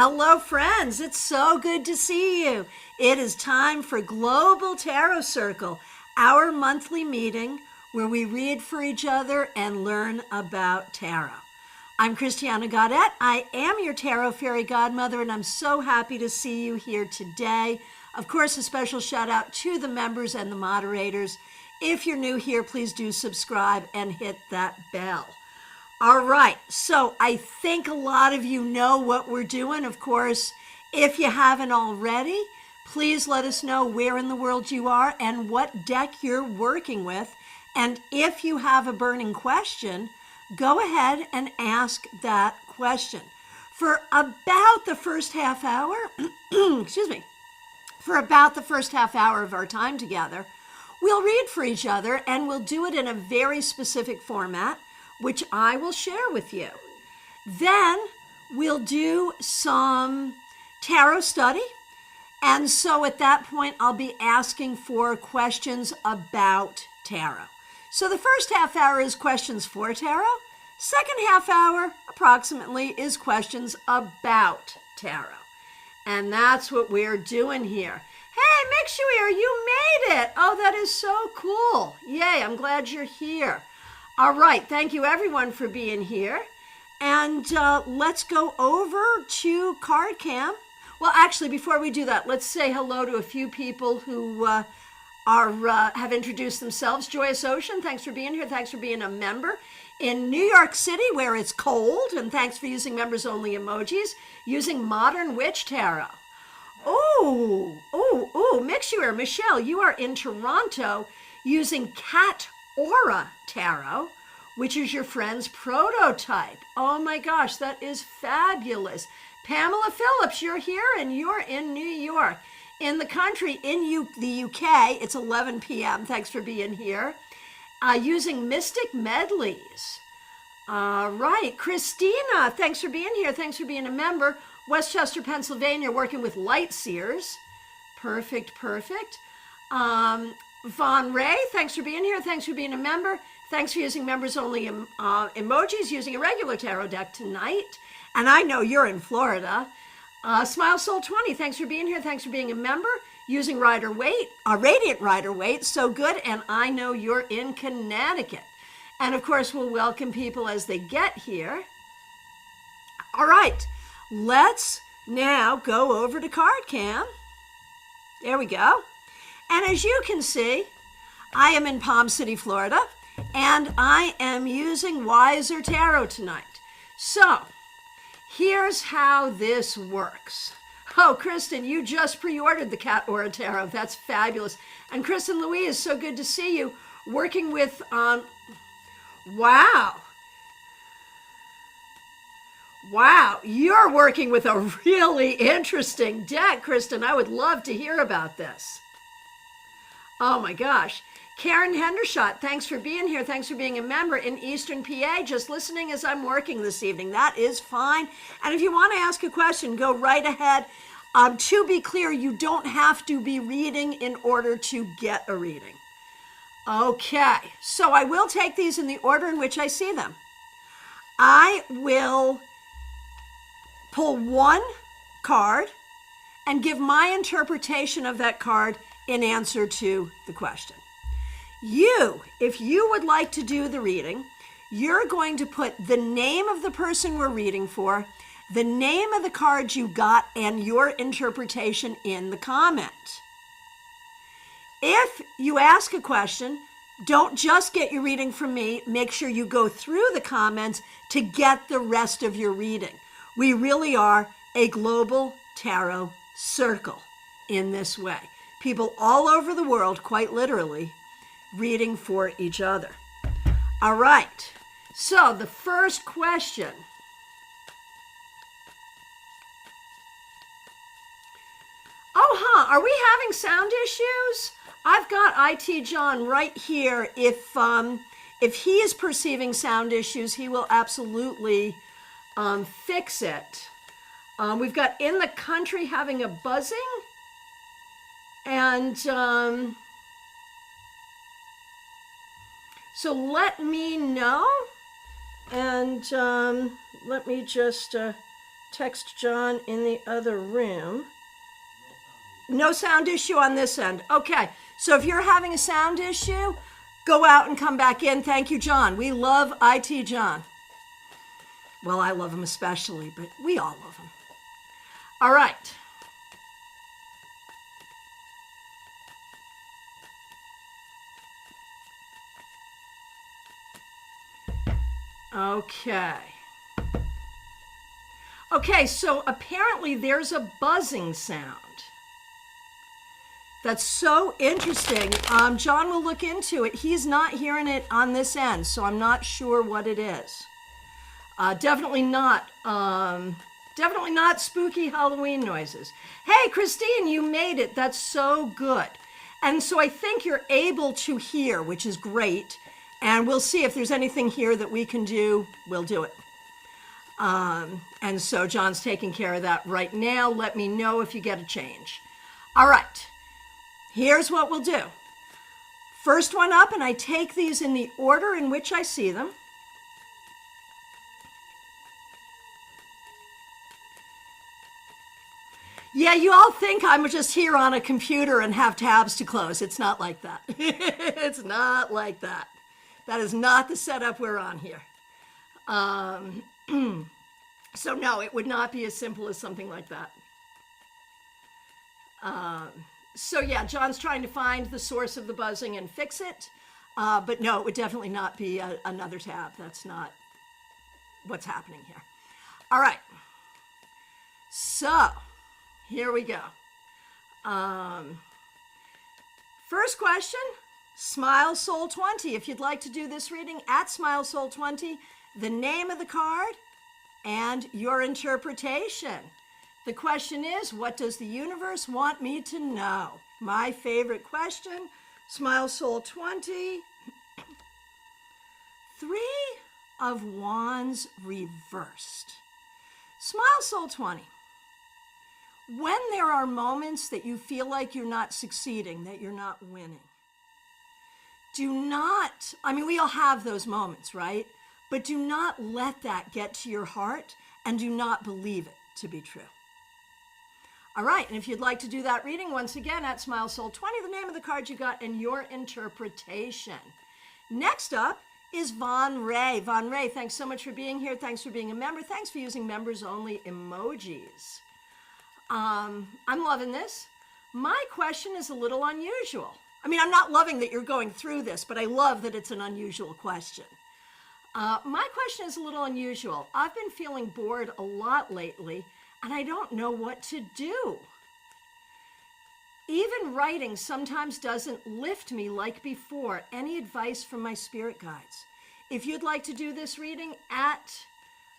Hello, friends. It's so good to see you. It is time for Global Tarot Circle, our monthly meeting where we read for each other and learn about tarot. I'm Christiana Gaudet. I am your tarot fairy godmother, and I'm so happy to see you here today. Of course, a special shout out to the members and the moderators. If you're new here, please do subscribe and hit that bell. All right, so I think a lot of you know what we're doing. Of course, if you haven't already, please let us know where in the world you are and what deck you're working with. And if you have a burning question, go ahead and ask that question. For about the first half hour, for about the first half hour of our time together, we'll read for each other and we'll do it in a very specific format, which I will share with you. Then we'll do some tarot study. And so at that point, I'll be asking for questions about tarot. So the first half hour is questions for tarot. Second half hour, approximately, is questions about tarot. And that's what we're doing here. Hey, Mixuir, you made it. Oh, that is so cool. Yay, I'm glad you're here. All right, thank you everyone for being here. And let's go over to CardCam. Well, actually, before we do that, let's say hello to a few people who have introduced themselves. Joyous Ocean, thanks for being here. Thanks for being a member. In New York City, where it's cold, and thanks for using members-only emojis, using Modern Witch Tarot. Mixuir, Michelle, you are in Toronto using Cat Aura Tarot, which is your friend's prototype. Oh my gosh, that is fabulous. Pamela Phillips, you're here and you're in New York. In the country, in the UK, it's 11 p.m. Thanks for being here. Using Mystic Medleys. Right, Christina, thanks for being here. Thanks for being a member. Westchester, Pennsylvania, working with Light Seers. Perfect. Von Ray, thanks for being here. Thanks for being a member. Thanks for using members-only emojis, using a regular tarot deck tonight. And I know you're in Florida. Smile Soul 20, thanks for being here. Thanks for being a member. Using Radiant Rider Waite, so good. And I know you're in Connecticut. And of course, we'll welcome people as they get here. All right, let's now go over to CardCam. There we go. And as you can see, I am in Palm City, Florida, and I am using Wiser Tarot tonight. So here's how this works. Oh, Kristen, you just pre-ordered the Cat Aura Tarot. That's fabulous. And Kristen Louise, so good to see you working with, wow, you're working with a really interesting deck, Kristen. I would love to hear about this. Oh my gosh. Karen Hendershot, thanks for being here. Thanks for being a member in Eastern PA, just listening as I'm working this evening. That is fine. And if you want to ask a question, go right ahead. To be clear, you don't have to be reading in order to get a reading. Okay, so I will take these in the order in which I see them. I will pull one card and give my interpretation of that card in answer to the question. If you would like to do the reading, you're going to put the name of the person we're reading for, the name of the card you got, and your interpretation in the comment. If you ask a question, don't just get your reading from me. Make sure you go through the comments to get the rest of your reading. We really are a global tarot circle in this way. People all over the world, quite literally, reading for each other. All right, so the first question. Are we having sound issues? I've got IT John right here. If he is perceiving sound issues, he will absolutely fix it. We've got In the Country having a buzzing. And so let me know. And let me just text John in the other room. No sound issue on this end. Okay, so if you're having a sound issue, go out and come back in. Thank you, John. We love IT John. Well, I love him especially, but we all love him. All right. Okay. Okay, so apparently there's a buzzing sound. That's so interesting. John will look into it. He's not hearing it on this end, so I'm not sure what it is. Definitely not spooky Halloween noises. Hey, Christine, you made it. That's so good. And so I think you're able to hear, which is great. And we'll see if there's anything here that we can do. We'll do it. And so John's taking care of that right now. Let me know if you get a change. All right. Here's what we'll do. First one up, and I take these in the order in which I see them. Yeah, you all think I'm just here on a computer and have tabs to close. It's not like that. It's not like that. That is not the setup we're on here. So no, it would not be as simple as something like that. So yeah, John's trying to find the source of the buzzing and fix it. But no, it would definitely not be another tab. That's not what's happening here. All right. So here we go. First question, Smile Soul 20. If you'd like to do this reading, at Smile Soul 20, the name of the card and your interpretation. The question is, what does the universe want me to know? My favorite question, Smile Soul 20. 3 of Wands reversed. Smile Soul 20. When there are moments that you feel like you're not succeeding, that you're not winning, do not, we all have those moments, right? But do not let that get to your heart and do not believe it to be true. All right, and if you'd like to do that reading, once again, at Smile Soul 20, the name of the card you got and your interpretation. Next up is Von Ray. Von Ray, thanks so much for being here. Thanks for being a member. Thanks for using members-only emojis. I'm loving this. My question is a little unusual. I'm not loving that you're going through this, but I love that it's an unusual question. My question is a little unusual. I've been feeling bored a lot lately, and I don't know what to do. Even writing sometimes doesn't lift me like before. Any advice from my spirit guides? If you'd like to do this reading, at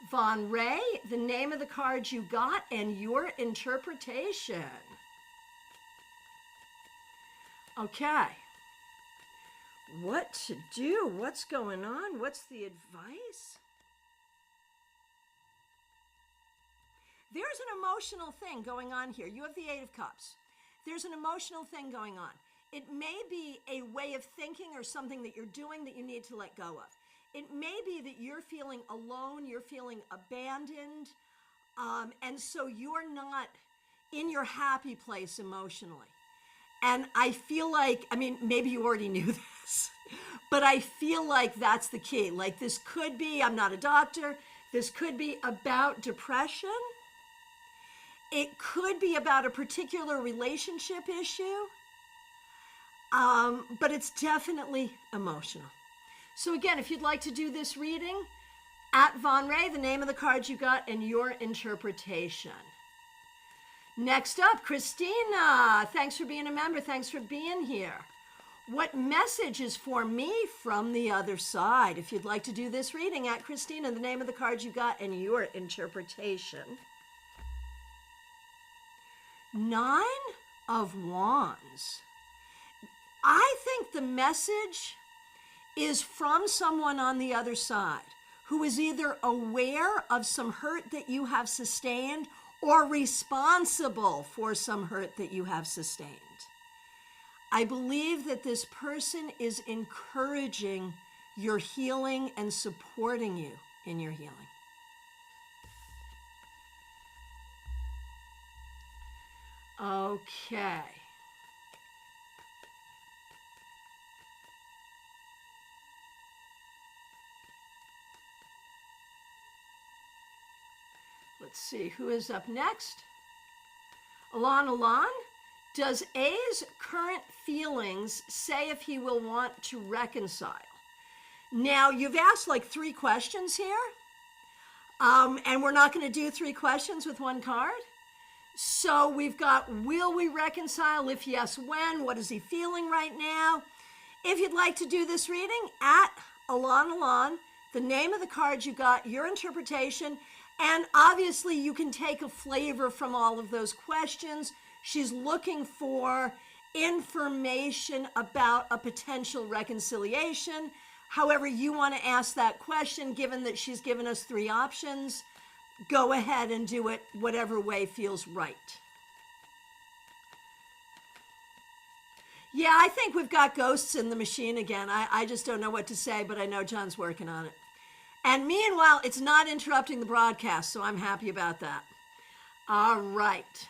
Von Ray, the name of the card you got and your interpretation. Okay. What to do? What's going on? What's the advice? There's an emotional thing going on here. You have the 8 of Cups. There's an emotional thing going on. It may be a way of thinking or something that you're doing that you need to let go of. It may be that you're feeling alone, you're feeling abandoned, and so you're not in your happy place emotionally. And I feel like, maybe you already knew this, but I feel like that's the key. Like this could be, I'm not a doctor, this could be about depression. It could be about a particular relationship issue, but it's definitely emotional. So again, if you'd like to do this reading, at Von Ray, the name of the card you got and your interpretation. Next up, Christina. Thanks for being a member. Thanks for being here. What message is for me from the other side? If you'd like to do this reading, at Christina, the name of the card you got and your interpretation. 9 of Wands. I think the message is from someone on the other side who is either aware of some hurt that you have sustained or responsible for some hurt that you have sustained. I believe that this person is encouraging your healing and supporting you in your healing. Okay. Let's see, who is up next? Alan, does A's current feelings say if he will want to reconcile? Now, you've asked like 3 questions here, and we're not going to do 3 questions with 1 card. So we've got, will we reconcile? If yes, when? What is he feeling right now? If you'd like to do this reading, at Alan, the name of the card you got, your interpretation, and obviously you can take a flavor from all of those questions. She's looking for information about a potential reconciliation. However you want to ask that question, given that she's given us 3 options, go ahead and do it whatever way feels right. Yeah, I think we've got ghosts in the machine again. I just don't know what to say, but I know John's working on it. And meanwhile, it's not interrupting the broadcast, so I'm happy about that. All right.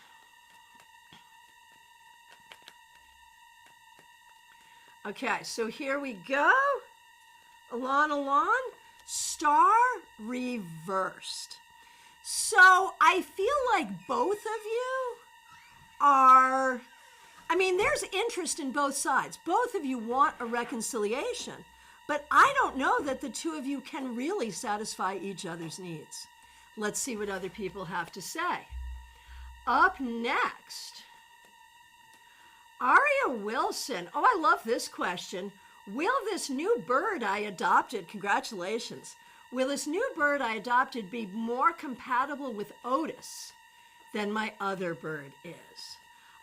Okay, so here we go. Alan, star reversed. So I feel like both of you are, there's interest in both sides. Both of you want a reconciliation, but I don't know that the 2 of you can really satisfy each other's needs. Let's see what other people have to say. Up next, Aria Wilson. Oh, I love this question. Will this new bird I adopted, congratulations, will this new bird I adopted be more compatible with Otis than my other bird is?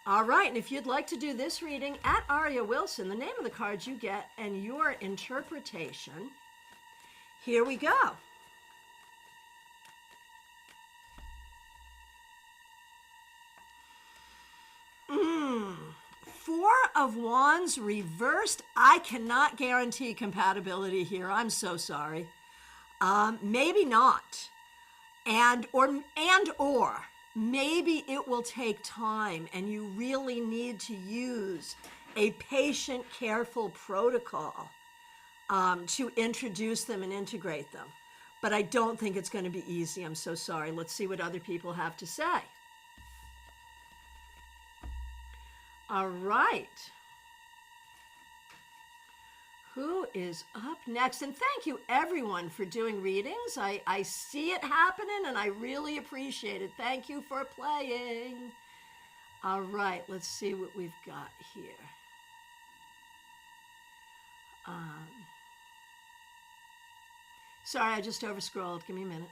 All right, and if you'd like to do this reading, at Aria Wilson, the name of the card you get and your interpretation, here we go. Four of Wands reversed. I cannot guarantee compatibility here. I'm so sorry. Maybe not. And or maybe it will take time and you really need to use a patient, careful protocol to introduce them and integrate them. But I don't think it's going to be easy. I'm so sorry. Let's see what other people have to say. All right. Who is up next? And thank you everyone for doing readings. I see it happening and I really appreciate it. Thank you for playing. All right, let's see what we've got here. Sorry, I just overscrolled. Give me a minute.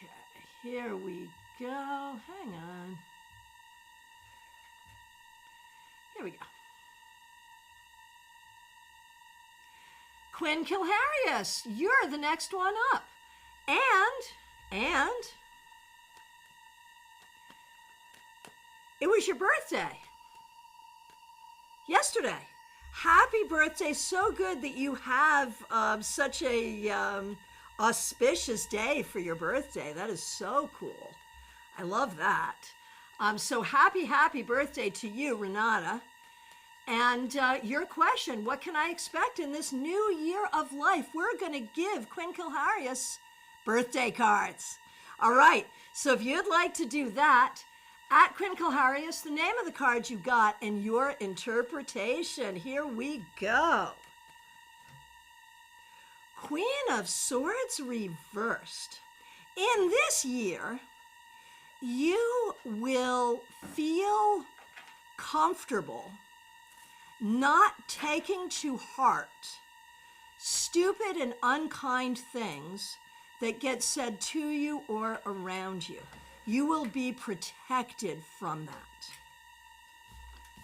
Okay, here we go. Hang on. Here we go. Quinn Kilharius, you're the next one up. And it was your birthday yesterday. Happy birthday. So good that you have such a auspicious day for your birthday. That is so cool. I love that. So happy birthday to you, Renata. And your question, what can I expect in this new year of life? We're going to give Quinn Kilharius birthday cards. All right, so if you'd like to do that, at Quinn Kilharius, the name of the card you got and your interpretation. Here we go. Queen of Swords reversed. In this year, you will feel comfortable not taking to heart stupid and unkind things that get said to you or around you. You will be protected from that.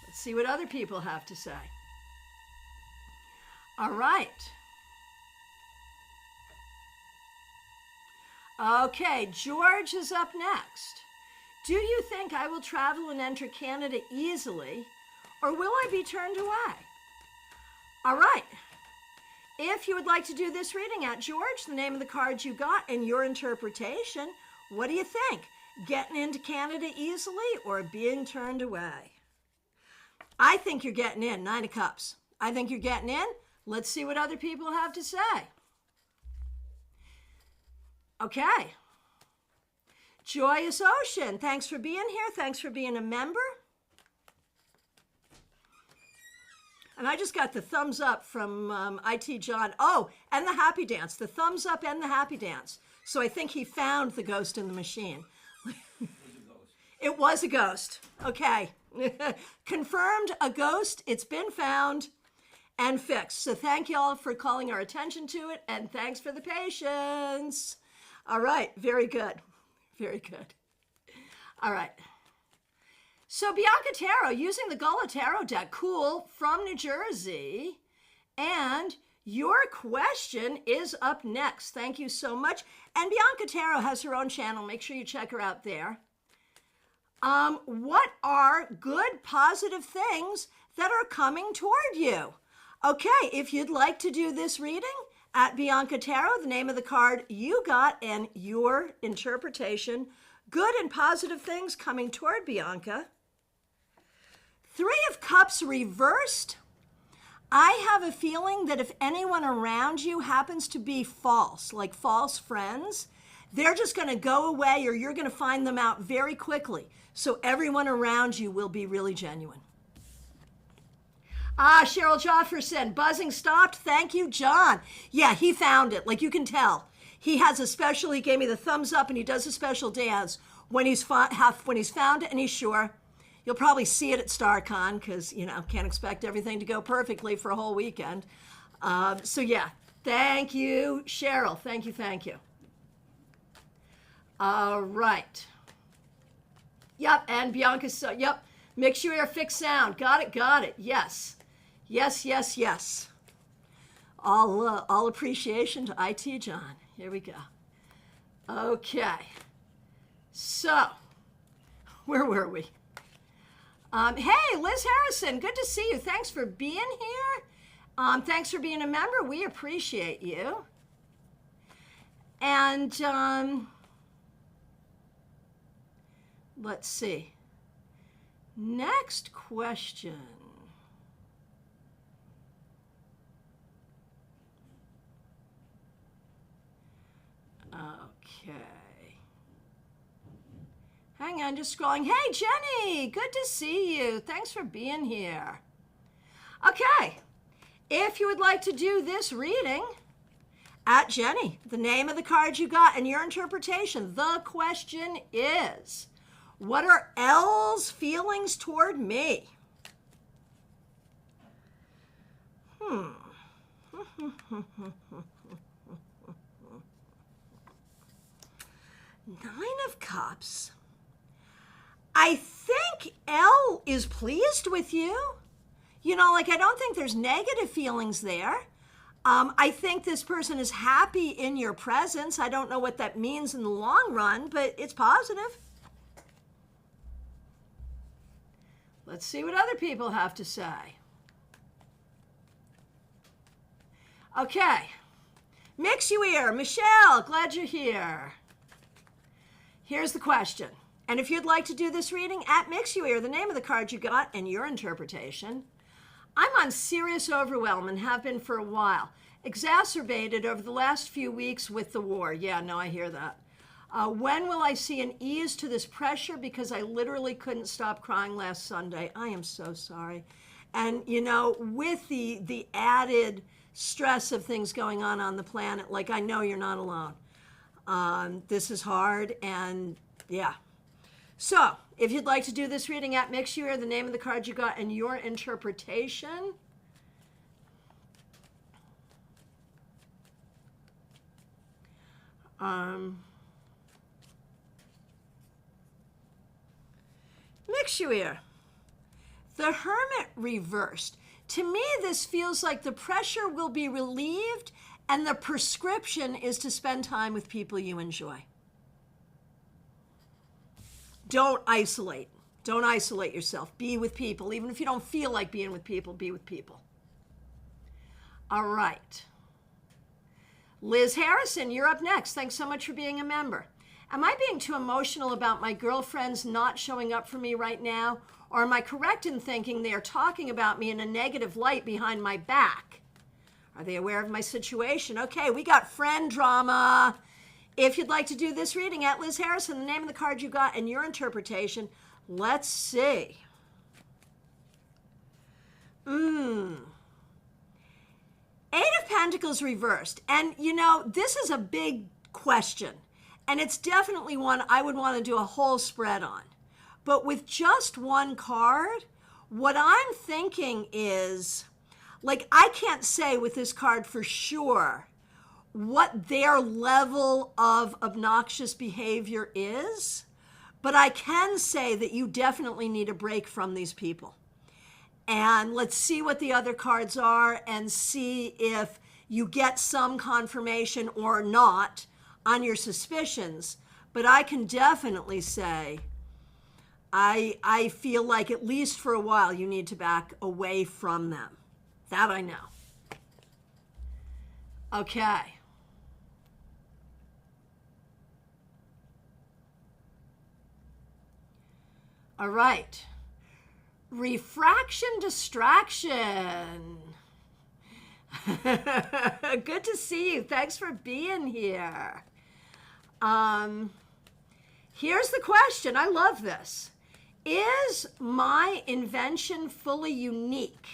Let's see what other people have to say. All right. Okay, George is up next. Do you think I will travel and enter Canada easily, or will I be turned away? All right. If you would like to do this reading at George, the name of the card you got and your interpretation, what do you think? Getting into Canada easily or being turned away? I think you're getting in, 9 of Cups. I think you're getting in. Let's see what other people have to say. Okay. Joyous Ocean, thanks for being here. Thanks for being a member. And I just got the thumbs up from IT John. Oh, and the happy dance. The thumbs up and the happy dance. So I think he found the ghost in the machine. It was a ghost. Okay. Confirmed a ghost. It's been found and fixed. So thank you all for calling our attention to it. And thanks for the patience. All right. Very good. Very good. All right. So Bianca Tarot, using the Gaudet Tarot deck, cool, from New Jersey. And your question is up next. Thank you so much. And Bianca Tarot has her own channel. Make sure you check her out there. What are good, positive things that are coming toward you? Okay, if you'd like to do this reading at Bianca Tarot, the name of the card you got and your interpretation, good and positive things coming toward Bianca. 3 of Cups reversed. I have a feeling that if anyone around you happens to be false, like false friends, they're just going to go away or you're going to find them out very quickly. So everyone around you will be really genuine. Cheryl Jofferson, buzzing stopped. Thank you, John. Yeah, he found it. Like you can tell. He has a special, he gave me the thumbs up and he does a special dance when he's found it and he's sure. You'll probably see it at StarCon because, can't expect everything to go perfectly for a whole weekend. So yeah, thank you, Cheryl. Thank you, thank you. All right. Yep, and Bianca, yep. Mix your air, fix sound. Got it. Yes. Yes. All appreciation to IT John. Here we go. Okay. So, where were we? Hey, Liz Harrison, good to see you. Thanks for being here. Thanks for being a member. We appreciate you. And let's see. Next question. Okay. Hang on, just scrolling. Hey, Jenny, good to see you. Thanks for being here. Okay, if you would like to do this reading at Jenny, the name of the card you got and your interpretation, the question is, what are L's feelings toward me? 9 of Cups. I think L is pleased with you. I don't think there's negative feelings there. I think this person is happy in your presence. I don't know what that means in the long run, but it's positive. Let's see what other people have to say. Okay. Mix you ear. Michelle, glad you're here. Here's the question. And if you'd like to do this reading at Mix You Ear, the name of the card you got and your interpretation, I'm on serious overwhelm and have been for a while. Exacerbated over the last few weeks with the war. Yeah, no, I hear that. When will I see an ease to this pressure? Because I literally couldn't stop crying last Sunday. I am so sorry. And, with the added stress of things going on the planet, I know you're not alone. This is hard, and yeah. So, if you'd like to do this reading at Mix You Ear, the name of the card you got and your interpretation. Mix You Ear. The Hermit reversed. To me, this feels like the pressure will be relieved and the prescription is to spend time with people you enjoy. Don't isolate. Don't isolate yourself. Be with people. Even if you don't feel like being with people, be with people. All right. Liz Harrison, you're up next. Thanks so much for being a member. Am I being too emotional about my girlfriends not showing up for me right now? Or am I correct in thinking they are talking about me in a negative light behind my back? Are they aware of my situation? Okay, we got friend drama. If you'd like to do this reading at Liz Harrison, the name of the card you got and your interpretation, let's see. Eight of Pentacles reversed. And you know, this is a big question. And it's definitely one I would want to do a whole spread on. But with just one card, what I'm thinking is, like, I can't say with this card for sure what their level of obnoxious behavior is, but I can say that you definitely need a break from these people. And let's see what the other cards are and see if you get some confirmation or not on your suspicions. But I can definitely say, I feel like at least for a while you need to back away from them. That I know. Okay. All right. Refraction distraction. Good to see you. Thanks for being here. Here's the question. I love this. Is my invention fully unique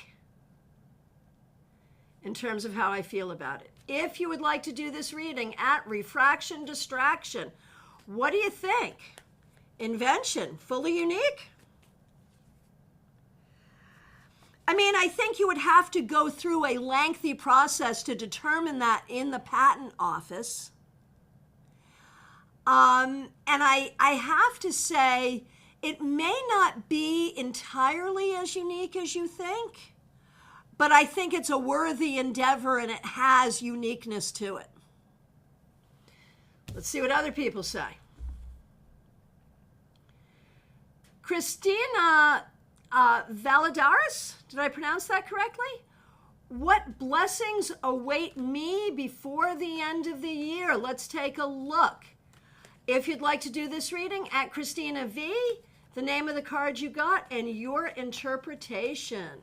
in terms of how I feel about it? If you would like to do this reading at Refraction Distraction, what do you think? Invention, fully unique? I mean, I think you would have to go through a lengthy process to determine that in the patent office. And I have to say, it may not be entirely as unique as you think, but I think it's a worthy endeavor and it has uniqueness to it. Let's see what other people say. Christiana Valadares, did I pronounce that correctly? What blessings await me before the end of the year? Let's take a look. If you'd like to do this reading, at Christina V, the name of the card you got and your interpretation.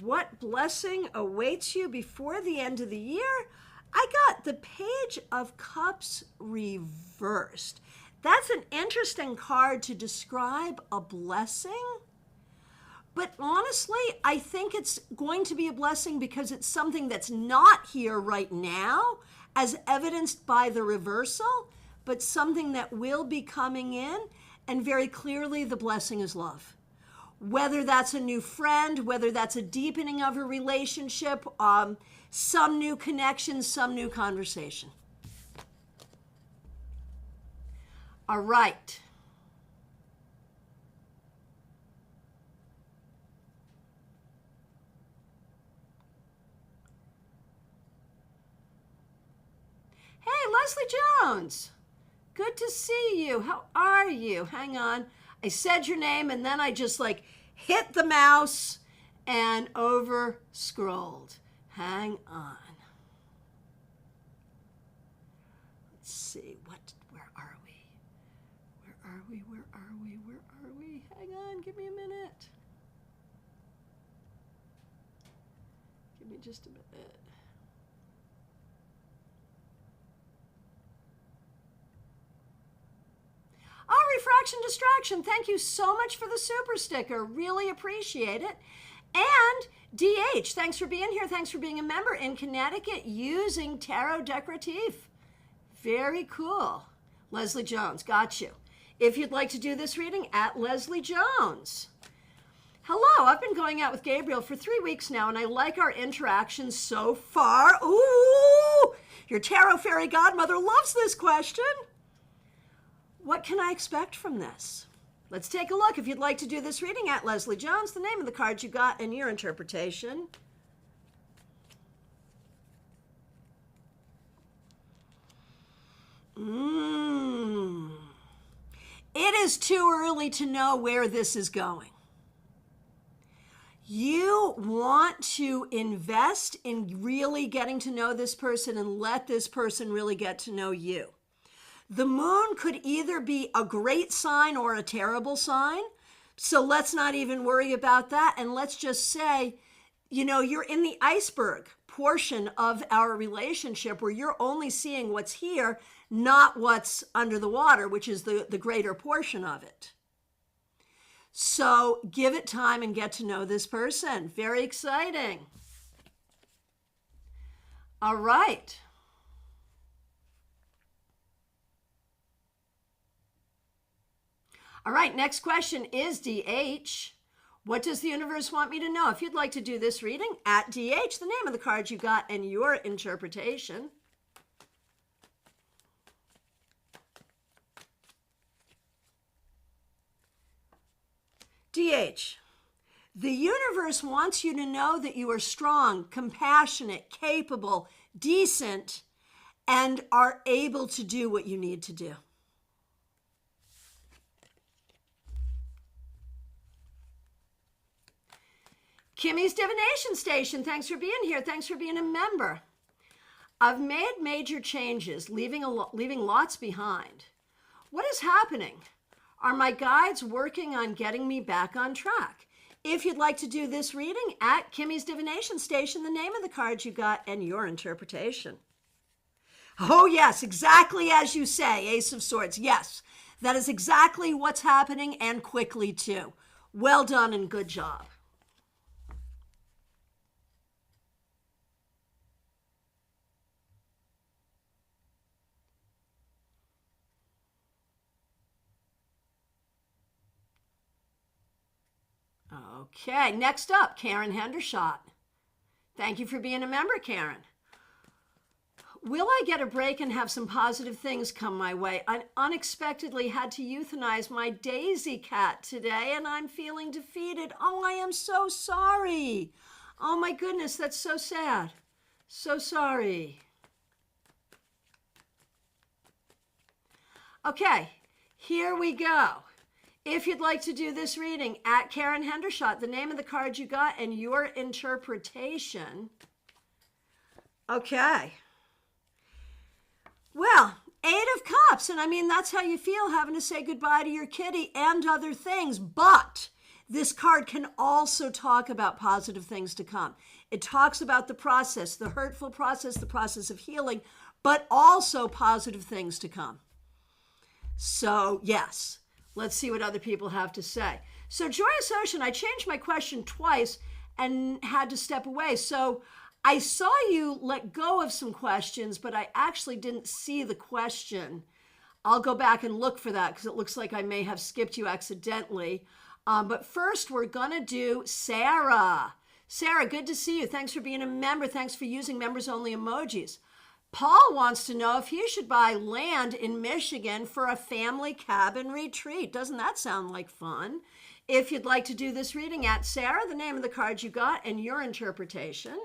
What blessing awaits you before the end of the year? I got the Page of Cups reversed. That's an interesting card to describe a blessing. But honestly, I think it's going to be a blessing because it's something that's not here right now, as evidenced by the reversal, but something that will be coming in. And very clearly, the blessing is love. Whether that's a new friend, whether that's a deepening of a relationship, some new connection, some new conversation. All right. Hey, Leslie Jones. Good to see you. How are you? Hang on. I said your name and then I just like hit the mouse and over scrolled. Hang on. Let's see. Where are we? Where are we? Where are we? Where are we? Hang on. Give me a minute. Give me just a minute. Oh, Refraction Distraction, thank you so much for the super sticker. Really appreciate it. And DH, thanks for being here. Thanks for being a member in Connecticut using Tarot Decorative. Very cool. Leslie Jones, got you. If you'd like to do this reading, at Leslie Jones. Hello, I've been going out with Gabriel for 3 weeks now, and I like our interactions so far. Ooh, your tarot fairy godmother loves this question. What can I expect from this? Let's take a look. If you'd like to do this reading, at Leslie Jones, the name of the card you got and your interpretation. It is too early to know where this is going. You want to invest in really getting to know this person and let this person really get to know you. The moon could either be a great sign or a terrible sign. So let's not even worry about that. And let's just say, you're in the iceberg portion of our relationship where you're only seeing what's here, not what's under the water, which is the greater portion of it. So give it time and get to know this person. Very exciting. All right. All right, next question is DH. What does the universe want me to know? If you'd like to do this reading, at DH, the name of the card you got and your interpretation. DH, the universe wants you to know that you are strong, compassionate, capable, decent, and are able to do what you need to do. Kimmy's Divination Station, thanks for being here. Thanks for being a member. I've made major changes, leaving lots behind. What is happening? Are my guides working on getting me back on track? If you'd like to do this reading, at Kimmy's Divination Station, the name of the card you got and your interpretation. Oh yes, exactly as you say, Ace of Swords. Yes, that is exactly what's happening, and quickly too. Well done and good job. Okay, next up, Karen Hendershot. Thank you for being a member, Karen. Will I get a break and have some positive things come my way? I unexpectedly had to euthanize my Daisy cat today, and I'm feeling defeated. Oh, I am so sorry. Oh my goodness, that's so sad. So sorry. Okay, here we go. If you'd like to do this reading, at Karen Hendershot, the name of the card you got and your interpretation. Okay. Well, 8 of Cups, and I mean, that's how you feel having to say goodbye to your kitty and other things, but this card can also talk about positive things to come. It talks about the process, the hurtful process, the process of healing, but also positive things to come. So, yes. Let's see what other people have to say. So Joyous Ocean, I changed my question twice and had to step away. So I saw you let go of some questions, but I actually didn't see the question. I'll go back and look for that because it looks like I may have skipped you accidentally. But first, we're going to do Sarah. Sarah, good to see you. Thanks for being a member. Thanks for using members-only emojis. Paul wants to know if he should buy land in Michigan for a family cabin retreat. Doesn't that sound like fun? If you'd like to do this reading, at Sarah, the name of the card you got and your interpretation.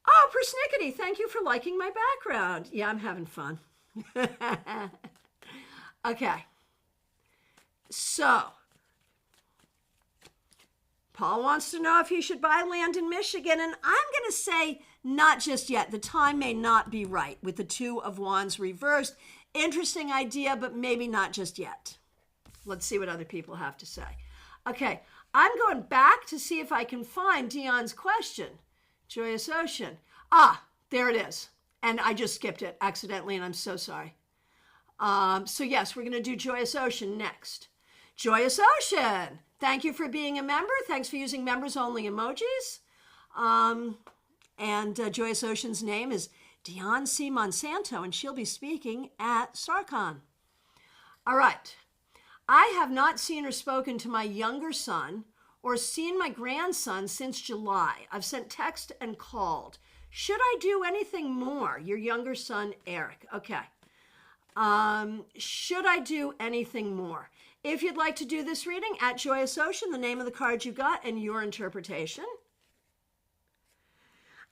Oh, Persnickety, thank you for liking my background. Yeah, I'm having fun. Okay. So, Paul wants to know if he should buy land in Michigan, and I'm going to say not just yet. The time may not be right with the 2 of Wands reversed. Interesting idea, but maybe not just yet. Let's see what other people have to say. Okay, I'm going back to see if I can find Dion's question. Joyous Ocean. Ah, there it is. And I just skipped it accidentally, and I'm so sorry. So yes, we're going to do Joyous Ocean next. Joyous Ocean. Thank you for being a member. Thanks for using members-only emojis. Joyous Ocean's name is Dion C. Monsanto, and she'll be speaking at StarCon. All right. I have not seen or spoken to my younger son or seen my grandson since July. I've sent text and called. Should I do anything more? Your younger son, Eric. Okay. Should I do anything more? If you'd like to do this reading, at Joyous Ocean, the name of the card you got and your interpretation.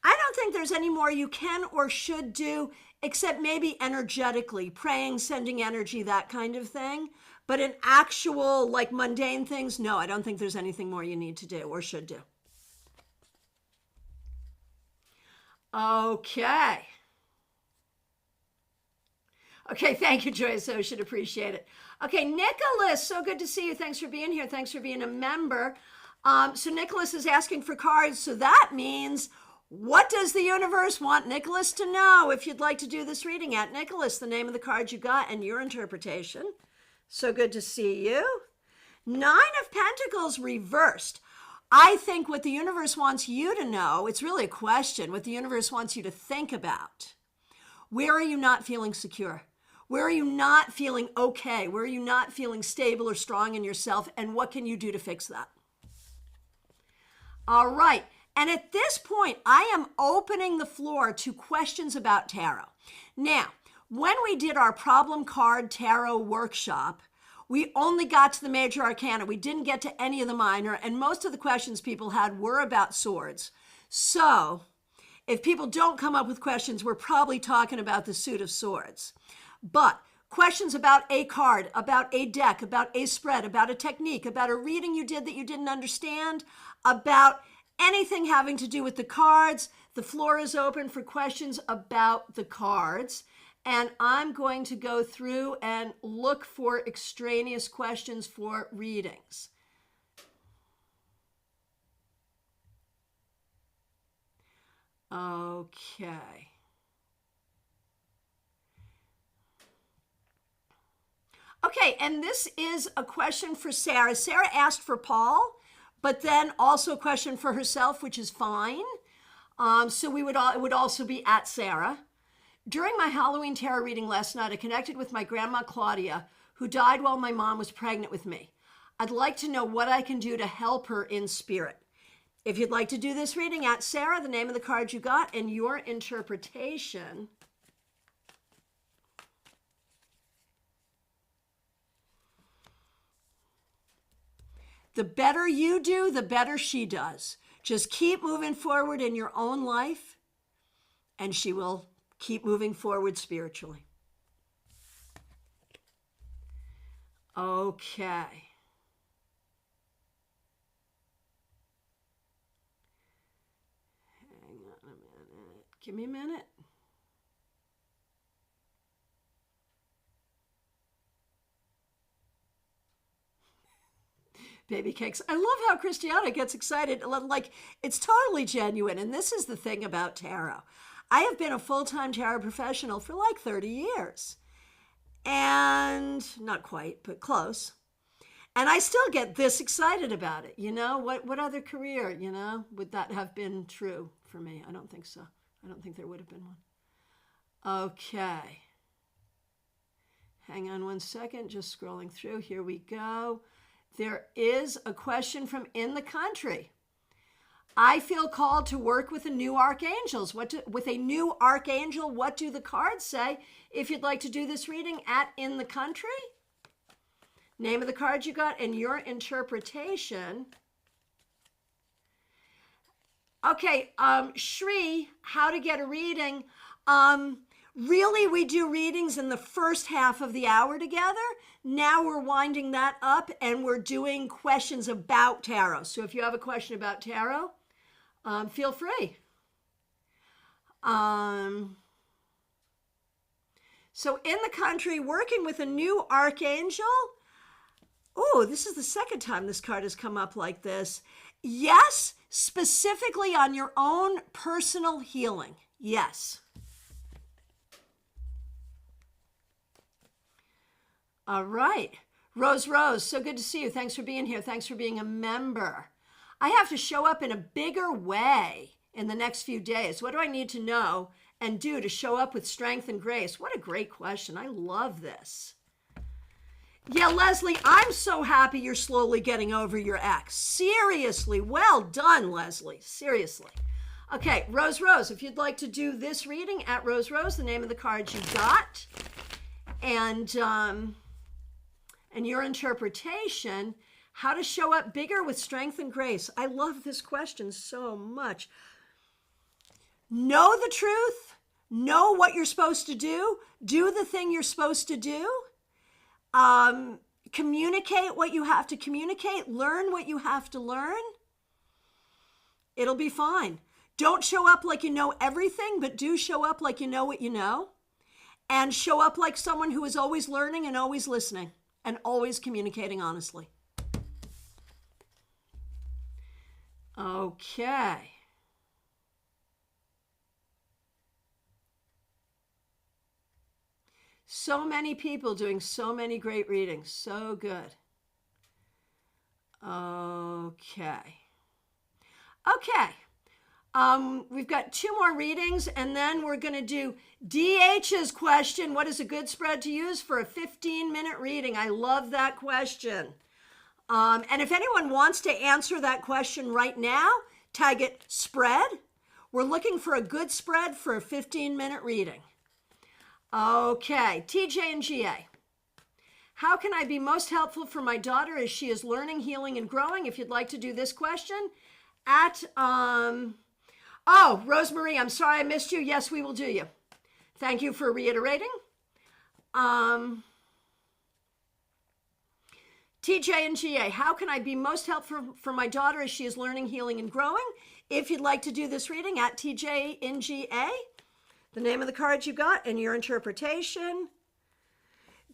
I don't think there's any more you can or should do except maybe energetically, praying, sending energy, that kind of thing. But in actual, like mundane things, no, I don't think there's anything more you need to do or should do. Okay. Okay, thank you, Joyce. I should appreciate it. Okay, Nicholas, so good to see you. Thanks for being here. Thanks for being a member. So Nicholas is asking for cards. So that means, what does the universe want Nicholas to know? If you'd like to do this reading, at Nicholas, the name of the card you got and your interpretation. So good to see you. 9 of Pentacles reversed. I think what the universe wants you to know, it's really a question, what the universe wants you to think about. Where are you not feeling secure? Where are you not feeling okay? Where are you not feeling stable or strong in yourself? And what can you do to fix that? All right. And at this point, I am opening the floor to questions about tarot. Now, when we did our problem card tarot workshop, we only got to the major arcana. We didn't get to any of the minor, and most of the questions people had were about swords. So if people don't come up with questions, we're probably talking about the suit of swords. But questions about a card, about a deck, about a spread, about a technique, about a reading you did that you didn't understand, about anything having to do with the cards, the floor is open for questions about the cards. And I'm going to go through and look for extraneous questions for readings. Okay. Okay, and this is a question for Sarah. Sarah asked for Paul, but then also a question for herself, which is fine. So it would also be at Sarah. During my Halloween tarot reading last night, I connected with my grandma Claudia, who died while my mom was pregnant with me. I'd like to know what I can do to help her in spirit. If you'd like to do this reading, at Sarah, the name of the card you got and your interpretation. The better you do, the better she does. Just keep moving forward in your own life, and she will keep moving forward spiritually. Okay. Hang on a minute. Give me a minute. Baby cakes. I love how Christiana gets excited. Like, it's totally genuine. And this is the thing about tarot. I have been a full-time tarot professional for like 30 years. And not quite, but close. And I still get this excited about it. You know, what other career, you know, would that have been true for me? I don't think so. I don't think there would have been one. Okay. Hang on one second. Just scrolling through. Here we go. There is a question from In the Country. I feel called to work with a new archangels. With a new archangel, what do the cards say? If you'd like to do this reading, at In the Country, name of the card you got and your interpretation. Okay, Shri, how to get a reading. Really, we do readings in the first half of the hour together. Now we're winding that up and we're doing questions about tarot. So if you have a question about tarot, feel free. So In the Country, working with a new archangel. Oh, this is the second time this card has come up like this. Yes, specifically on your own personal healing. Yes. All right. Rose, so good to see you. Thanks for being here. Thanks for being a member. I have to show up in a bigger way in the next few days. What do I need to know and do to show up with strength and grace? What a great question. I love this. Yeah, Leslie, I'm so happy you're slowly getting over your ex. Seriously, well done, Leslie. Seriously. Okay, Rose, if you'd like to do this reading, at Rose, the name of the card you got, and your interpretation, how to show up bigger with strength and grace. I love this question so much. Know the truth, know what you're supposed to do the thing you're supposed to do, communicate what you have to communicate, learn what you have to learn. It'll be fine. Don't show up like you know everything, but do show up like you know what you know. And show up like someone who is always learning and always listening and always communicating honestly. Okay. So many people doing so many great readings. So good. Okay. We've got 2 more readings, and then we're going to do DH's question. What is a good spread to use for a 15-minute reading? I love that question. And if anyone wants to answer that question right now, tag it spread. We're looking for a good spread for a 15-minute reading. Okay, TJ and GA. How can I be most helpful for my daughter as she is learning, healing, and growing? If you'd like to do this question at, Rosemarie, I'm sorry I missed you. Yes, we will do you. Thank you for reiterating. TJ and GA, how can I be most helpful for my daughter as she is learning, healing, and growing? If you'd like to do this reading at TJ and GA, the name of the card you got and your interpretation.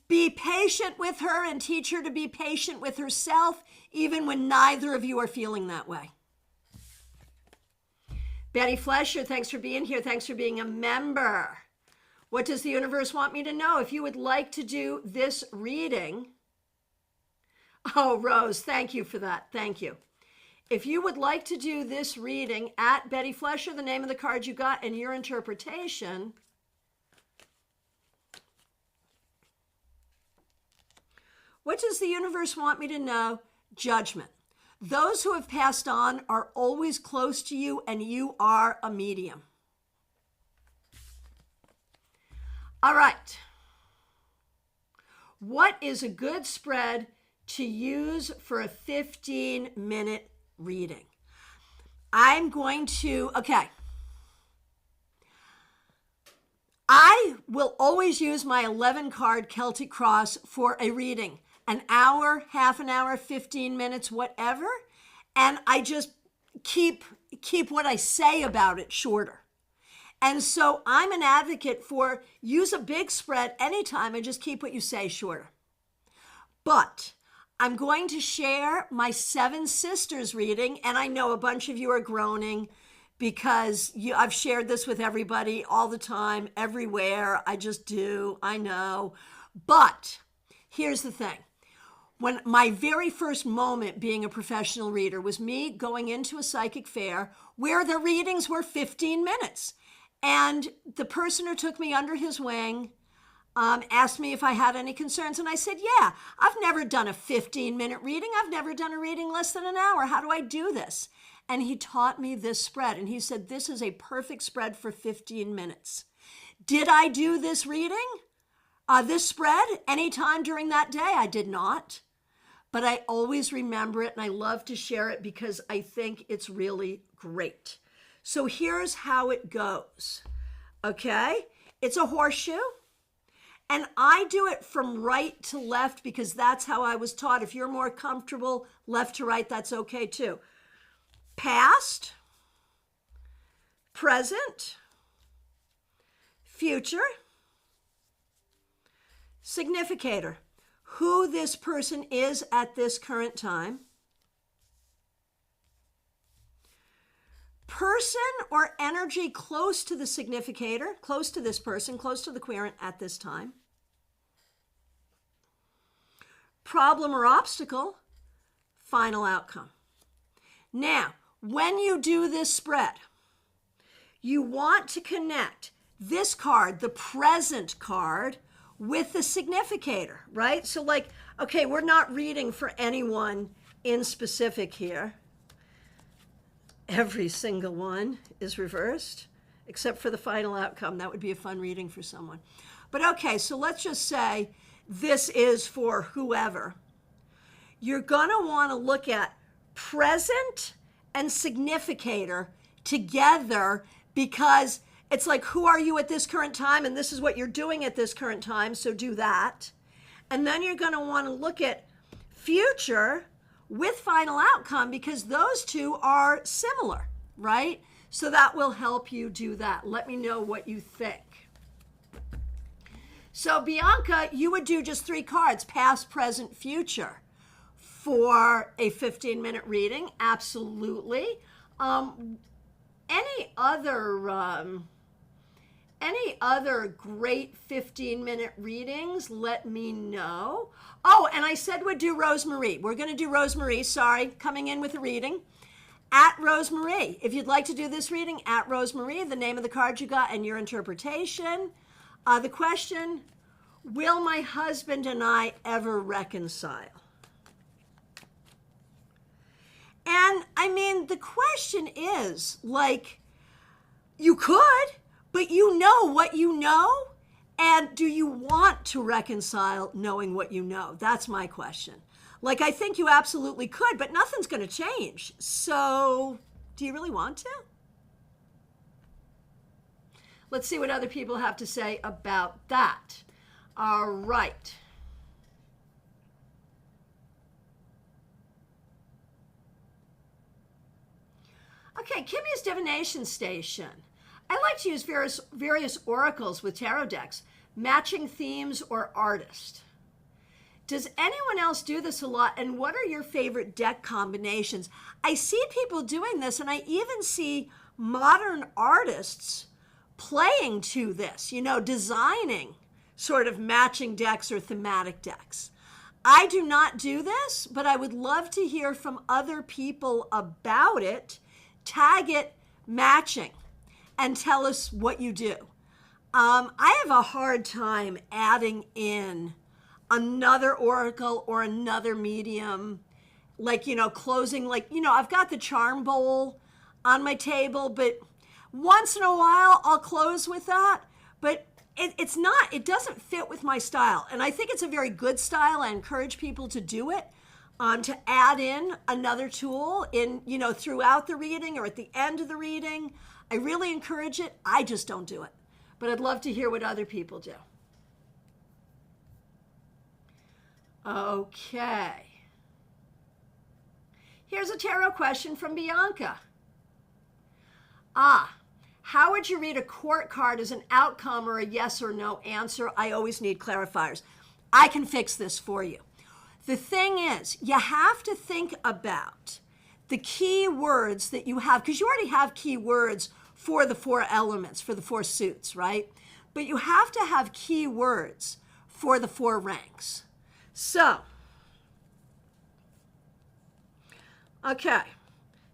Be patient with her and teach her to be patient with herself, even when neither of you are feeling that way. Betty Flesher, thanks for being here. Thanks for being a member. What does the universe want me to know? If you would like to do this reading. Oh, Rose, thank you for that. Thank you. If you would like to do this reading at Betty Flesher, the name of the card you got and your interpretation. What does the universe want me to know? Judgment. Those who have passed on are always close to you, and you are a medium. All right. What is a good spread to use for a 15-minute reading? I'm going to, I will always use my 11-card Celtic Cross for a reading. An hour, half an hour, 15 minutes, whatever. And I just keep what I say about it shorter. And so I'm an advocate for use a big spread anytime and just keep what you say shorter. But I'm going to share my 7 Sisters reading, and I know a bunch of you are groaning because I've shared this with everybody all the time, everywhere. I just do, I know. But here's the thing. When my very first moment being a professional reader was me going into a psychic fair where the readings were 15 minutes. And the person who took me under his wing asked me if I had any concerns. And I said, yeah, I've never done a 15-minute reading. I've never done a reading less than an hour. How do I do this? And he taught me this spread. And he said, this is a perfect spread for 15 minutes. Did I do this reading, this spread, anytime during that day? I did not. But I always remember it, and I love to share it because I think it's really great. So here's how it goes, okay? It's a horseshoe, and I do it from right to left because that's how I was taught. If you're more comfortable left to right, that's okay too. Past, present, future, significator. Who this person is at this current time, person or energy close to the significator, close to this person, close to the querent at this time, problem or obstacle, final outcome. Now, when you do this spread, you want to connect this card, the present card, with the significator, right? So like, okay, we're not reading for anyone in specific here. Every single one is reversed, except for the final outcome. That would be a fun reading for someone. But okay, so let's just say this is for whoever. You're gonna wanna look at present and significator together because It's like, who are you at this current time? And this is what you're doing at this current time, so do that. And then you're going to want to look at future with final outcome, because those two are similar, right? So that will help you do that. Let me know what you think. So Bianca, you would do just 3 cards, past, present, future, for a 15-minute reading. Absolutely. Any other great 15-minute readings, let me know. Oh, and I said we'd do Rosemarie. We're going to do Rosemarie, sorry, coming in with a reading. At Rosemarie. If you'd like to do this reading, at Rosemarie, the name of the card you got and your interpretation. The question, will my husband and I ever reconcile? And I mean, the question is, like, you could, but you know what you know, and do you want to reconcile knowing what you know? That's my question. Like, I think you absolutely could, but nothing's going to change. So, do you really want to? Let's see what other people have to say about that. All right. Okay, Kimmy's Divination Station. I like to use various oracles with tarot decks, matching themes or artist. Does anyone else do this a lot? And what are your favorite deck combinations? I see people doing this, and I even see modern artists playing to this, you know, designing sort of matching decks or thematic decks. I do not do this, but I would love to hear from other people about it. Tag it matching and tell us what you do. I have a hard time adding in another oracle or another medium, like, you know, closing, like, you know, I've got the charm bowl on my table, but once in a while I'll close with that, but it doesn't fit with my style. And I think it's a very good style. I encourage people to do it, to add in another tool in, you know, throughout the reading or at the end of the reading. I really encourage it. I just don't do it, but I'd love to hear what other people do. Okay. Here's a tarot question from Bianca. How would you read a court card as an outcome or a yes or no answer? I always need clarifiers. I can fix this for you. The thing is, you have to think about the key words that you have, because you already have key words for the 4 elements, for the 4 suits, right? But you have to have key words for the 4 ranks. So, okay,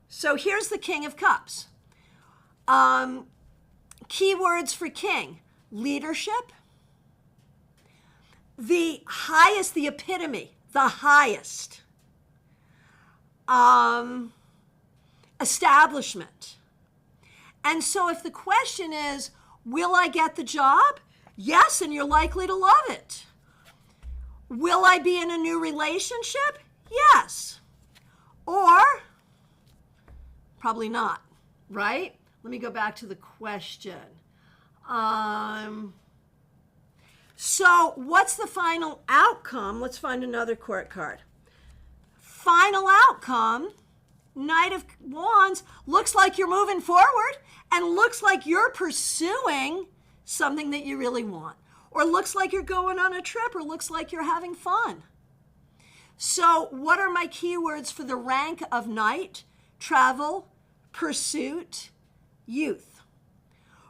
so here's the King of Cups. Keywords for King: leadership, the highest, the epitome, the highest, establishment. And so if the question is, will I get the job? Yes, and you're likely to love it. Will I be in a new relationship? Yes. Or probably not, right? Let me go back to the question. So what's the final outcome? Let's find another court card. Final outcome, Knight of Wands, looks like you're moving forward and looks like you're pursuing something that you really want, or looks like you're going on a trip, or looks like you're having fun. So what are my keywords for the rank of Knight? Travel, pursuit, youth.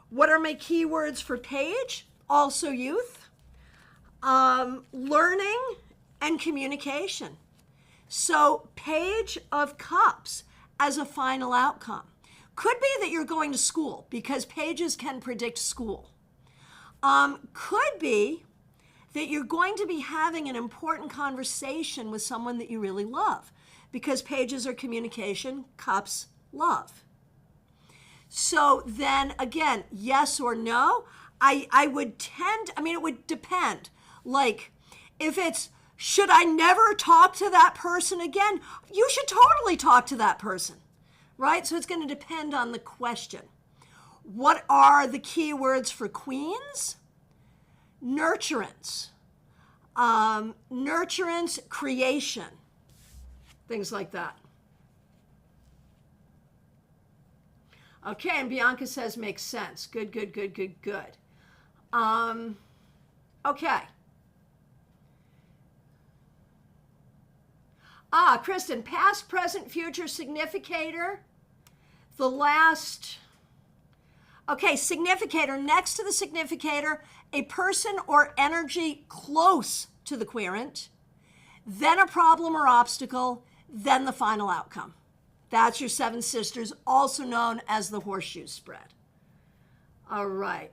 What are my keywords for Page? Also youth. Learning and communication. So Page of Cups as a final outcome. Could be that you're going to school, because pages can predict school. Could be that you're going to be having an important conversation with someone that you really love, because pages are communication, cups, love. So then again, yes or no, I would tend, I mean, it would depend. Like, if it's, should I never talk to that person again? You should totally talk to that person, right? So it's going to depend on the question. What are the key words for queens? Nurturance. Nurturance, creation. Things like that. Okay, and Bianca says makes sense. Good, good, good, good, good. Okay. Kristen, past, present, future, significator. The last... Okay, significator, next to the significator, a person or energy close to the querent, then a problem or obstacle, then the final outcome. That's your seven sisters, also known as the horseshoe spread. All right.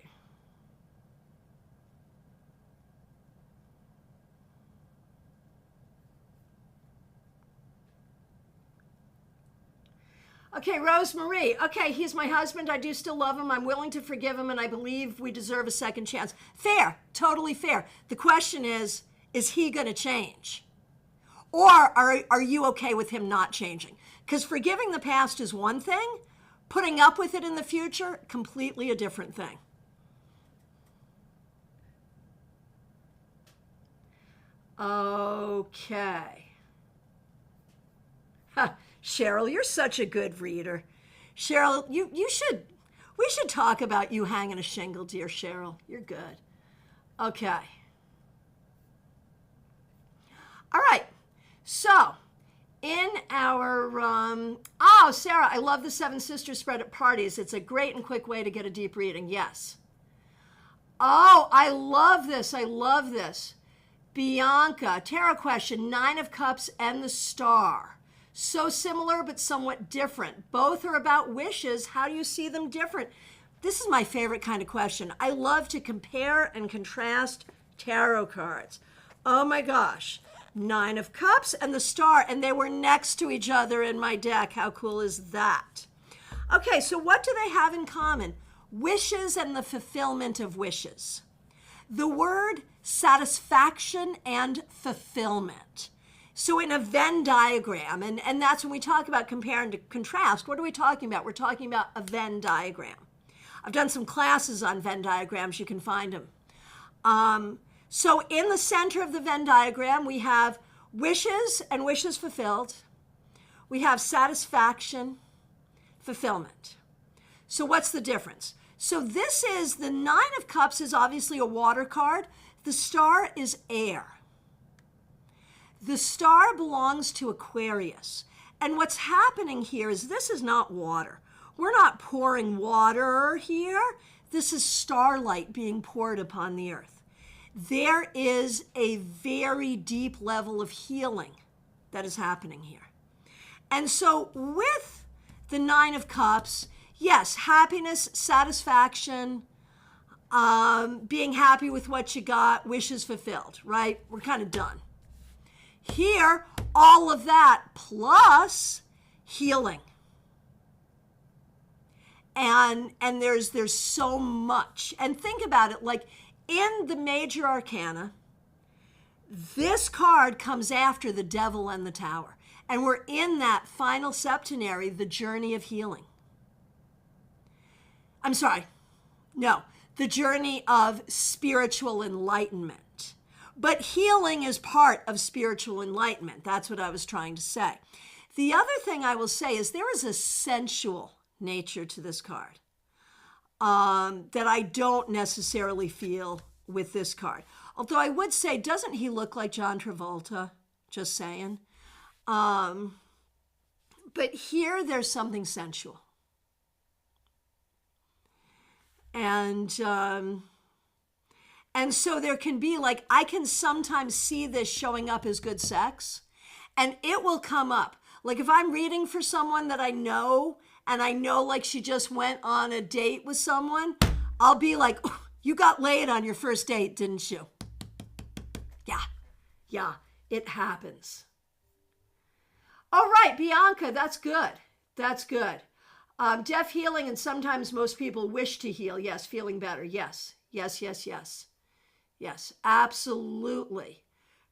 Okay, Rosemarie. Okay, he's my husband. I do still love him. I'm willing to forgive him, and I believe we deserve a second chance. Fair, totally fair. The question is he going to change? Or are you okay with him not changing? Because forgiving the past is one thing. Putting up with it in the future, completely a different thing. Okay. Cheryl, you're such a good reader. Cheryl, we should talk about you hanging a shingle, dear Cheryl. You're good. Okay. All right. So, in our, Sarah, I love the Seven Sisters spread at parties. It's a great and quick way to get a deep reading. Yes. Oh, I love this. I love this. Bianca, tarot question, Nine of Cups and the Star. So similar, but somewhat different. Both are about wishes. How do you see them different? This is my favorite kind of question. I love to compare and contrast tarot cards. Oh my gosh. Nine of Cups and the Star, and they were next to each other in my deck. How cool is that? Okay, so what do they have in common? Wishes and the fulfillment of wishes. The word satisfaction and fulfillment. So in a Venn diagram, and that's when we talk about compare and contrast, what are we talking about? We're talking about a Venn diagram. I've done some classes on Venn diagrams. You can find them. So in the center of the Venn diagram, we have wishes and wishes fulfilled. We have satisfaction, fulfillment. So what's the difference? So this is, the Nine of Cups is obviously a water card. The Star is air. The Star belongs to Aquarius. And what's happening here is this is not water. We're not pouring water here. This is starlight being poured upon the earth. There is a very deep level of healing that is happening here. And so with the Nine of Cups, yes, happiness, satisfaction, being happy with what you got, wishes fulfilled, right? We're kind of done. Here, all of that plus healing. And there's so much. And think about it, like in the major arcana, this card comes after the Devil and the Tower. And we're in that final septenary, the journey of healing. I'm sorry, no, the journey of spiritual enlightenment. But healing is part of spiritual enlightenment. That's what I was trying to say. The other thing I will say is there is a sensual nature to this card that I don't necessarily feel with this card. Although I would say, doesn't he look like John Travolta? Just saying. But here there's something sensual. And so there can be like, I can sometimes see this showing up as good sex, and it will come up. Like if I'm reading for someone that I know, and I know like she just went on a date with someone, I'll be like, oh, you got laid on your first date, didn't you? Yeah, it happens. All right, Bianca, that's good. That's good. Deaf healing, and sometimes most people wish to heal. Yes, feeling better. Yes, absolutely.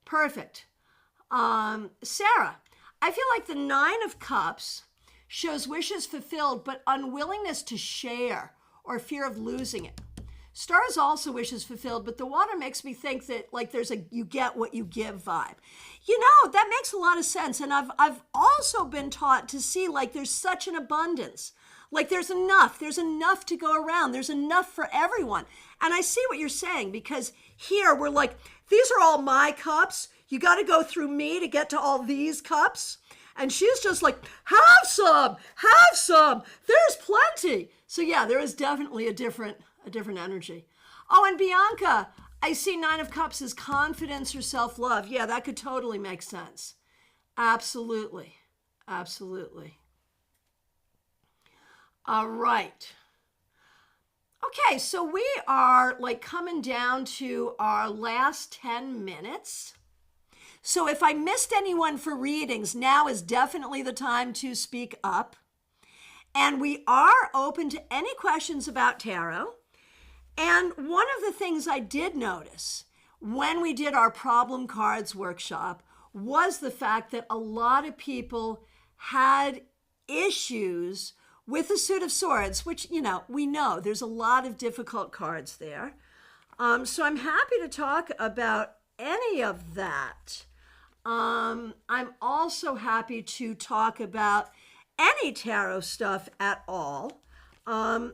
Perfect. Sarah, I feel like the Nine of Cups shows wishes fulfilled, but unwillingness to share or fear of losing it. Stars also wishes fulfilled, but the water makes me think that like there's a you get what you give vibe. You know, that makes a lot of sense. And I've also been taught to see like there's such an abundance. Like there's enough to go around. There's enough for everyone. And I see what you're saying, because here we're like, these are all my cups. You got to go through me to get to all these cups. And she's just like, have some, there's plenty. So yeah, there is definitely a different energy. Oh, and Bianca, I see 9 of Cups as confidence or self-love. Yeah, that could totally make sense. Absolutely. Absolutely. All right. Okay, so we are like coming down to our last 10 minutes. So if I missed anyone for readings, now is definitely the time to speak up. And we are open to any questions about tarot. And one of the things I did notice when we did our problem cards workshop was the fact that a lot of people had issues with the Suit of Swords, which, you know, we know there's a lot of difficult cards there. So I'm happy to talk about any of that. I'm also happy to talk about any tarot stuff at all. I'm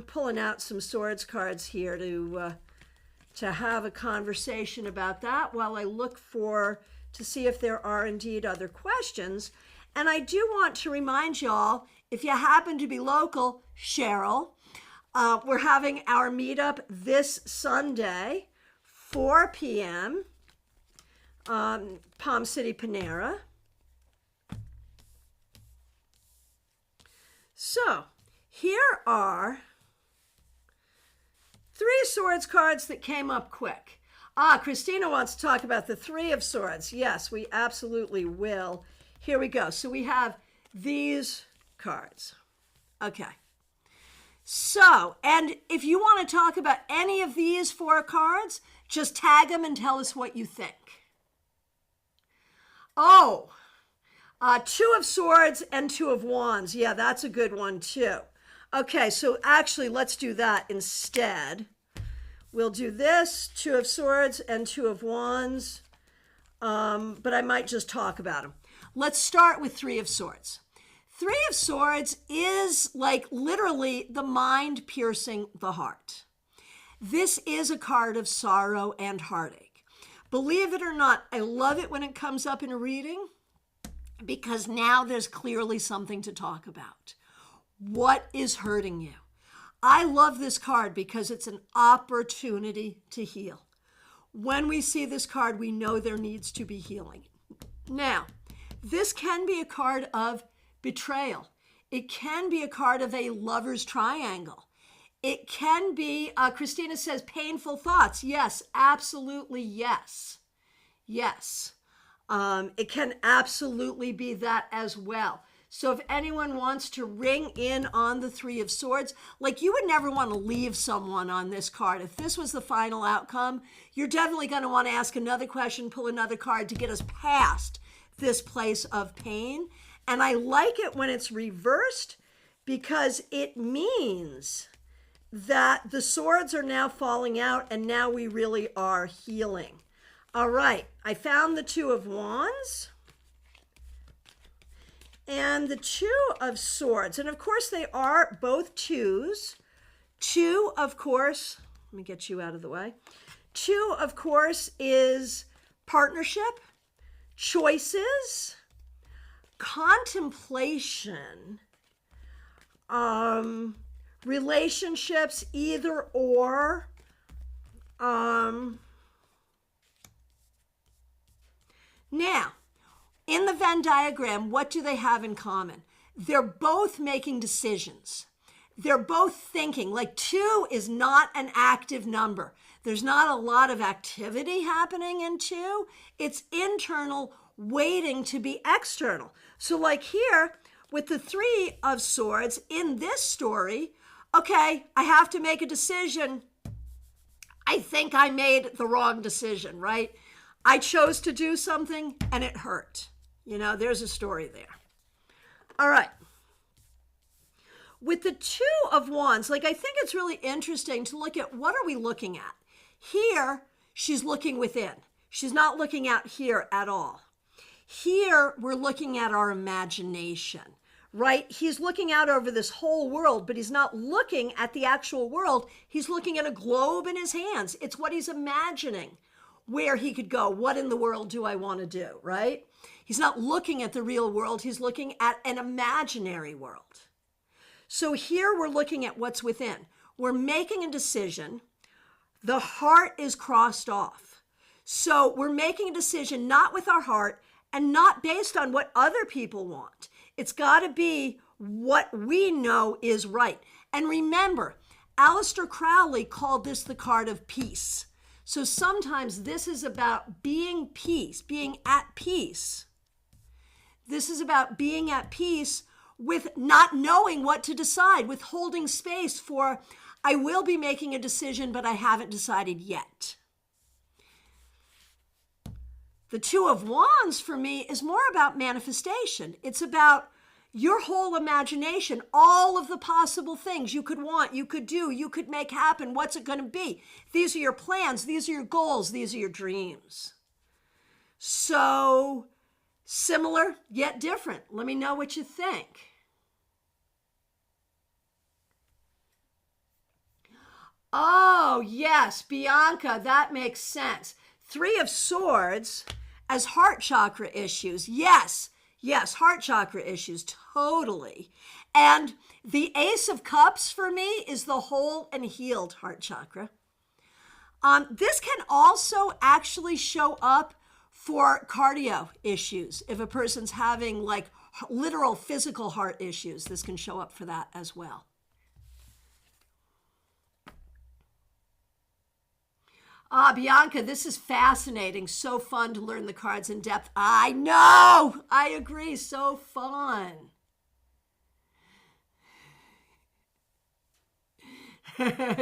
pulling out some swords cards here to have a conversation about that while I look to see if there are indeed other questions. And I do want to remind y'all, if you happen to be local, Cheryl, we're having our meetup this Sunday, 4 p.m., Palm City, Panera. So, here are 3 swords cards that came up quick. Christina wants to talk about the 3 of Swords. Yes, we absolutely will. Here we go. So we have these cards. Okay. So, and if you want to talk about any of these 4 cards, just tag them and tell us what you think. Oh, 2 of Swords and 2 of Wands. Yeah, that's a good one too. Okay, so actually let's do that instead. We'll do this, 2 of Swords and 2 of Wands, but I might just talk about them. Let's start with 3 of Swords. 3 of Swords is like literally the mind piercing the heart. This is a card of sorrow and heartache. Believe it or not, I love it when it comes up in a reading because now there's clearly something to talk about. What is hurting you? I love this card because it's an opportunity to heal. When we see this card, we know there needs to be healing. Now, this can be a card of betrayal. It can be a card of a lover's triangle. It can be, Christina says, painful thoughts. Yes, absolutely yes. Yes. It can absolutely be that as well. So if anyone wants to ring in on the 3 of Swords, like you would never want to leave someone on this card. If this was the final outcome, you're definitely going to want to ask another question, pull another card to get us past this place of pain. And I like it when it's reversed because it means that the swords are now falling out and now we really are healing. All right, I found the 2 of Wands and the 2 of Swords. And of course they are both 2s. 2, of course, let me get you out of the way. 2, of course, is partnership, choices, contemplation, relationships, either or. Now, in the Venn diagram, what do they have in common? They're both making decisions. They're both thinking. Like 2 is not an active number. There's not a lot of activity happening in 2. It's internal, waiting to be external. So like here with the 3 of Swords in this story, okay, I have to make a decision. I think I made the wrong decision, right? I chose to do something and it hurt. You know, there's a story there. All right. With the Two of Wands, like, I think it's really interesting to look at what are we looking at. Here, she's looking within. She's not looking out here at all. Here, we're looking at our imagination, right? He's looking out over this whole world, but he's not looking at the actual world. He's looking at a globe in his hands. It's what he's imagining, where he could go. What in the world do I want to do, right? He's not looking at the real world. He's looking at an imaginary world. So here we're looking at what's within. We're making a decision. The heart is crossed off. So we're making a decision not with our heart and not based on what other people want. It's got to be what we know is right. And remember, Aleister Crowley called this the card of peace. So sometimes this is about being peace, being at peace. This is about being at peace with not knowing what to decide, with holding space for, I will be making a decision, but I haven't decided yet. The Two of Wands for me is more about manifestation. It's about your whole imagination, all of the possible things you could want, you could do, you could make happen. What's it going to be? These are your plans. These are your goals. These are your dreams. So similar yet different. Let me know what you think. Oh, yes, Bianca, that makes sense. Three of Swords as heart chakra issues. Yes, heart chakra issues, totally. And the Ace of Cups for me is the whole and healed heart chakra. This can also actually show up for cardio issues. If a person's having like literal physical heart issues, this can show up for that as well. Bianca, this is fascinating. So fun to learn the cards in depth. I know. I agree. So fun.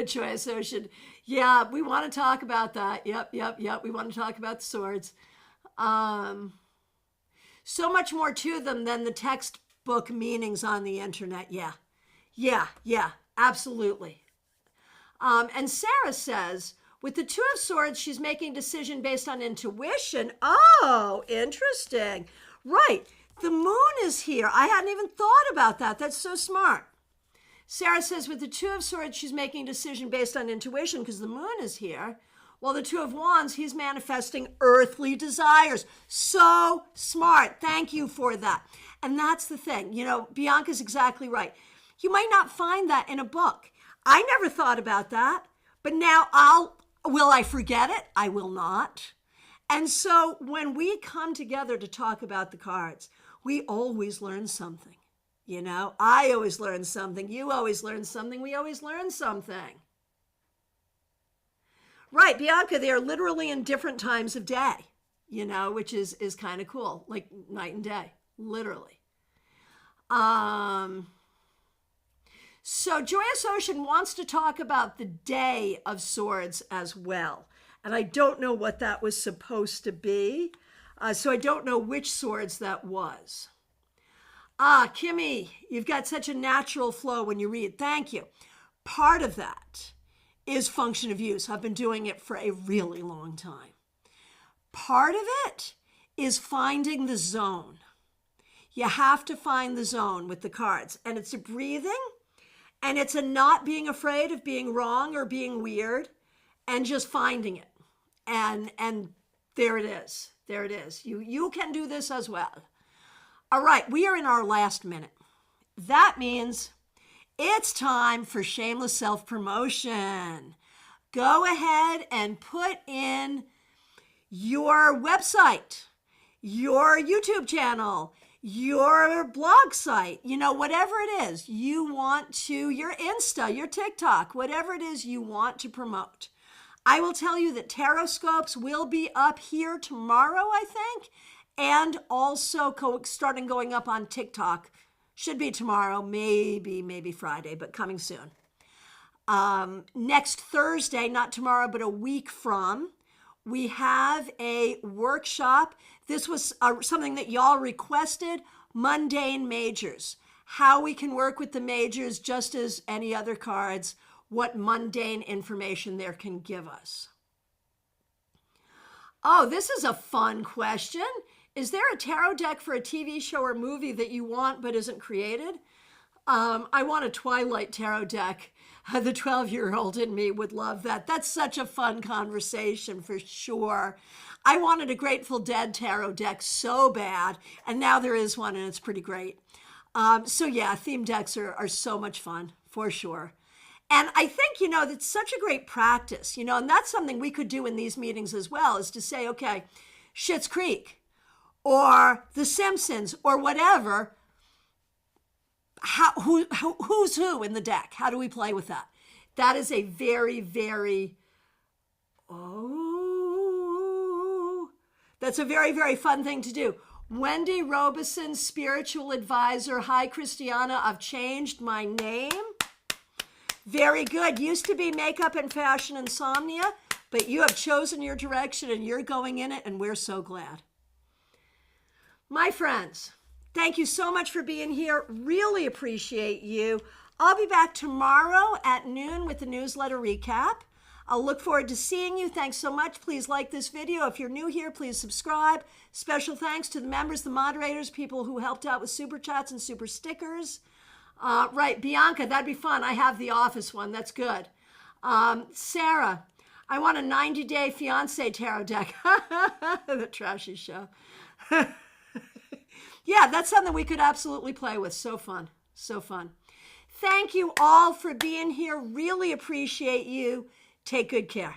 Joyous Ocean. Yeah, we want to talk about that. Yep. We want to talk about the swords. So much more to them than the textbook meanings on the internet. Yeah, absolutely. And Sarah says, with the Two of Swords, she's making a decision based on intuition. Oh, interesting. Right. The moon is here. I hadn't even thought about that. That's so smart. Sarah says with the Two of Swords, she's making a decision based on intuition because the moon is here. While the Two of Wands, he's manifesting earthly desires. So smart. Thank you for that. And that's the thing. You know, Bianca's exactly right. You might not find that in a book. I never thought about that. But now will I forget it? I will not. And so when we come together to talk about the cards, we always learn something. You know, I always learn something. You always learn something. We always learn something. Right, Bianca, they are literally in different times of day, you know, which is kind of cool, like night and day, literally. So Joyous Ocean wants to talk about the Day of Swords as well. And I don't know what that was supposed to be. So I don't know which swords that was. Kimmy, you've got such a natural flow when you read. Thank you. Part of that is function of use. I've been doing it for a really long time. Part of it is finding the zone. You have to find the zone with the cards. And it's a breathing. And it's a not being afraid of being wrong or being weird and just finding it. And there it is. There it is. You can do this as well. All right, we are in our last minute. That means it's time for shameless self-promotion. Go ahead and put in your website, your YouTube channel, your blog site, you know, whatever it is you want to, your Insta, your TikTok, whatever it is you want to promote. I will tell you that tarot scopes will be up here tomorrow, I think, and also starting going up on TikTok. Should be tomorrow, maybe Friday, but coming soon. Next Thursday, not tomorrow, but a week from, we have a workshop. This was something that y'all requested, mundane majors. how we can work with the majors just as any other cards, what mundane information there can give us. Oh, this is a fun question. Is there a tarot deck for a TV show or movie that you want but isn't created? I want a Twilight tarot deck. The 12-year-old in me would love that. That's such a fun conversation for sure. I wanted a Grateful Dead tarot deck so bad, and now there is one, and it's pretty great. So yeah, theme decks are so much fun, for sure. And I think, that's such a great practice, and that's something we could do in these meetings as well, is to say, okay, Schitt's Creek or The Simpsons or whatever, who's who in the deck? How do we play with that? That is a very, very, that's a very, very fun thing to do. Wendy Robeson, spiritual advisor. Hi, Christiana. I've changed my name. Very good. Used to be Makeup and Fashion Insomnia, but you have chosen your direction and you're going in it, and we're so glad. My friends, thank you so much for being here. Really appreciate you. I'll be back tomorrow at noon with the newsletter recap. I'll look forward to seeing you. Thanks so much. Please like this video. If you're new here, please subscribe. Special thanks to the members, the moderators, people who helped out with super chats and super stickers. Right, Bianca, that'd be fun. I have the office one. That's good. Sarah, I want a 90-day fiance tarot deck. The trashy show. Yeah, that's something we could absolutely play with. So fun. So fun. Thank you all for being here. Really appreciate you. Take good care.